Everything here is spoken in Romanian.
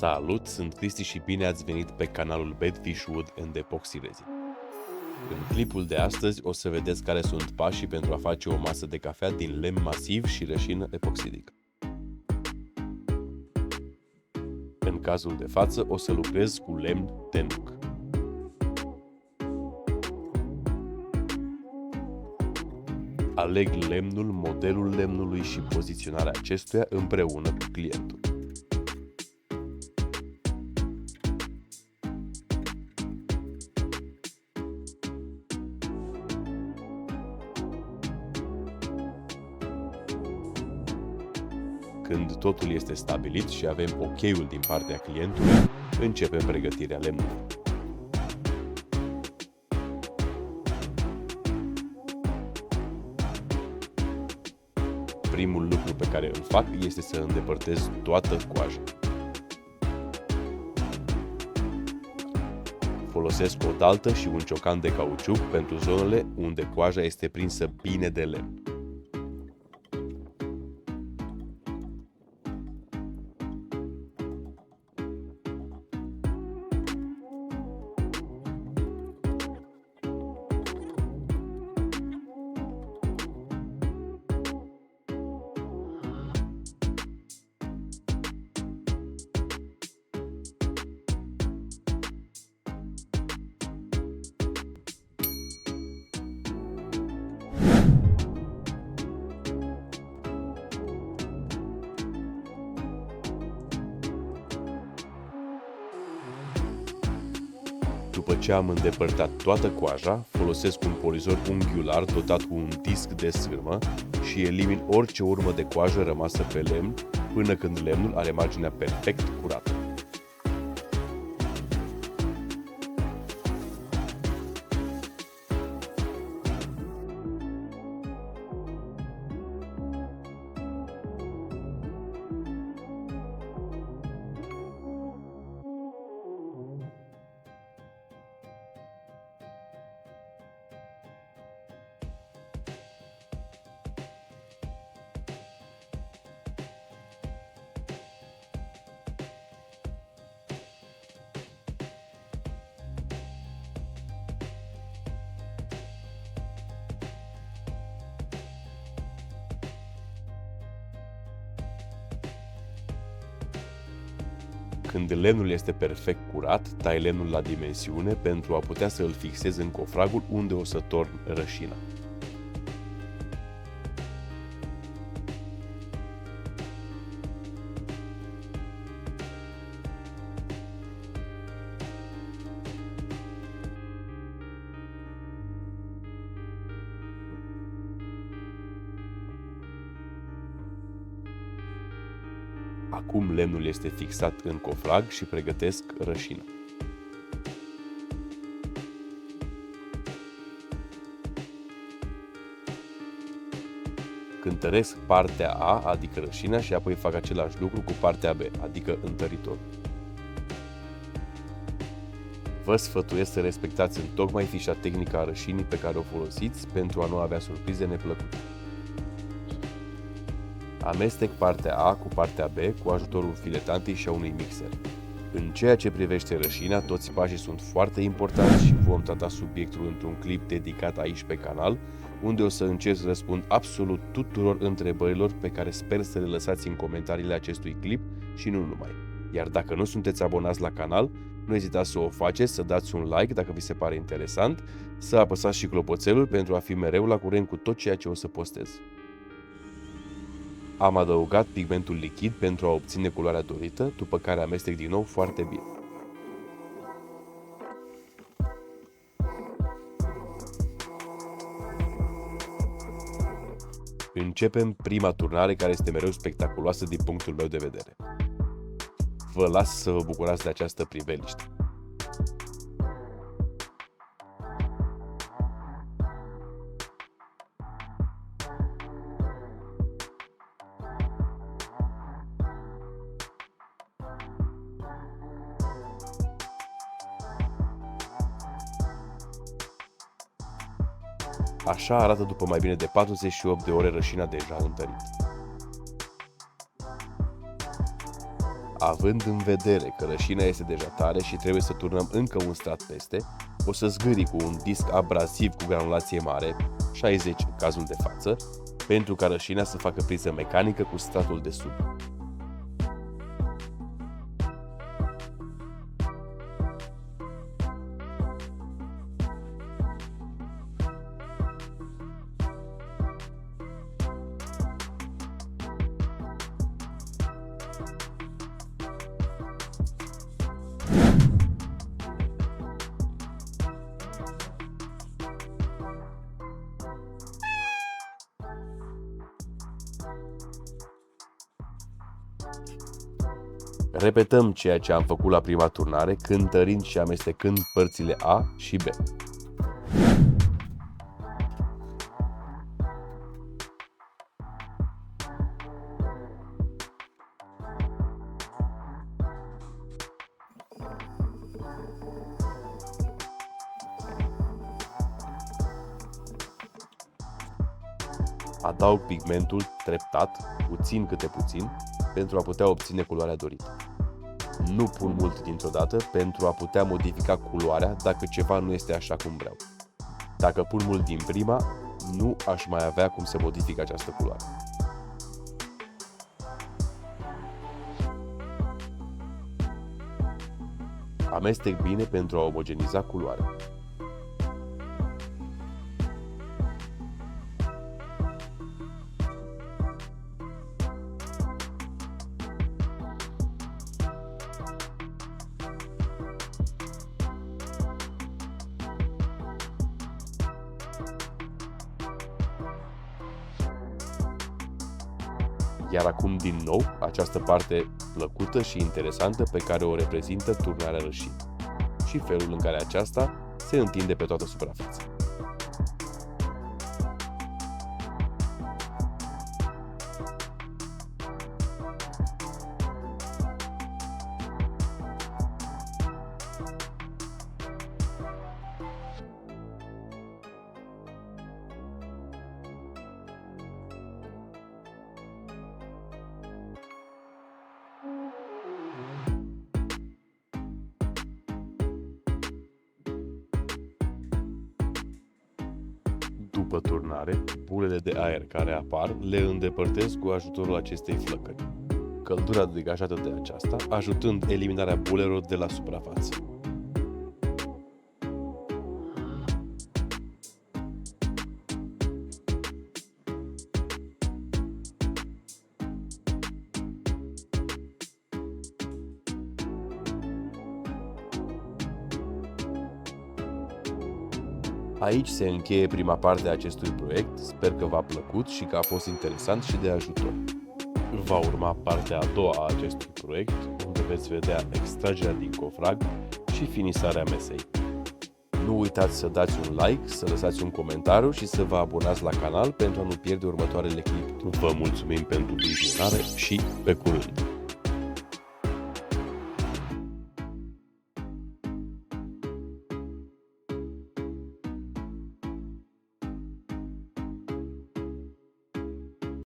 Salut, sunt Cristi și bine ați venit pe canalul Bedfish Wood and Epoxy Resin. În clipul de astăzi o să vedeți care sunt pașii pentru a face o masă de cafea din lemn masiv și rășină epoxidică. În cazul de față o să lucrez cu lemn tenuc. Aleg lemnul, modelul lemnului și poziționarea acestuia împreună cu clientul. Când totul este stabilit și avem ok-ul din partea clientului, începem pregătirea lemnului. Primul lucru pe care îl fac este să îndepărtez toată coaja. Folosesc o daltă și un ciocan de cauciuc pentru zonele unde coaja este prinsă bine de lemn. După ce am îndepărtat toată coaja, folosesc un polizor unghiular dotat cu un disc de sârmă și elimin orice urmă de coajă rămasă pe lemn până când lemnul are marginea perfect curată. Când lemnul este perfect curat, tai lemnul la dimensiune pentru a putea să îl fixez în cofragul unde o să torn rășina. Acum lemnul este fixat în cofrag și pregătesc rășina. Cântăresc partea A, adică rășina, și apoi fac același lucru cu partea B, adică întăritorul. Vă sfătuiesc să respectați întocmai fișa tehnică a rășinii pe care o folosiți pentru a nu avea surprize neplăcute. Amestec partea A cu partea B cu ajutorul filetantei și a unui mixer. În ceea ce privește rășina, toți pașii sunt foarte importanți și vom trata subiectul într-un clip dedicat aici pe canal, unde o să încerc să răspund absolut tuturor întrebărilor pe care sper să le lăsați în comentariile acestui clip și nu numai. Iar dacă nu sunteți abonați la canal, nu ezitați să o faceți, să dați un like dacă vi se pare interesant, să apăsați și clopoțelul pentru a fi mereu la curent cu tot ceea ce o să postez. Am adăugat pigmentul lichid pentru a obține culoarea dorită, după care amestec din nou foarte bine. Începem prima turnare, care este mereu spectaculoasă din punctul meu de vedere. Vă las să vă bucurați de această priveliște. Așa arată după mai bine de 48 de ore rășina deja întărită. Având în vedere că rășina este deja tare și trebuie să turnăm încă un strat peste, o să zgârii cu un disc abraziv cu granulație mare, 60 în cazul de față, pentru ca rășina să facă priză mecanică cu stratul de sub. Repetăm ceea ce am făcut la prima turnare, cântărind și amestecând părțile A și B. Adaug pigmentul treptat, puțin câte puțin, pentru a putea obține culoarea dorită. Nu pun mult dintr-o dată pentru a putea modifica culoarea dacă ceva nu este așa cum vreau. Dacă pun mult din prima, nu aș mai avea cum să modific această culoare. Amestec bine pentru a omogeniza culoarea. Iar acum, din nou, această parte plăcută și interesantă pe care o reprezintă turnarea rășinii și felul în care aceasta se întinde pe toată suprafața. După turnare, bulele de aer care apar le îndepărtez cu ajutorul acestei flăcări. Căldura degajată de aceasta ajutând eliminarea bulelor de la suprafață. Aici se încheie prima parte a acestui proiect, sper că v-a plăcut și că a fost interesant și de ajutor. Va urma partea a doua a acestui proiect, unde veți vedea extragerea din cofrag și finisarea mesei. Nu uitați să dați un like, să lăsați un comentariu și să vă abonați la canal pentru a nu pierde următoarele clipuri. Vă mulțumim pentru vizionare și pe curând!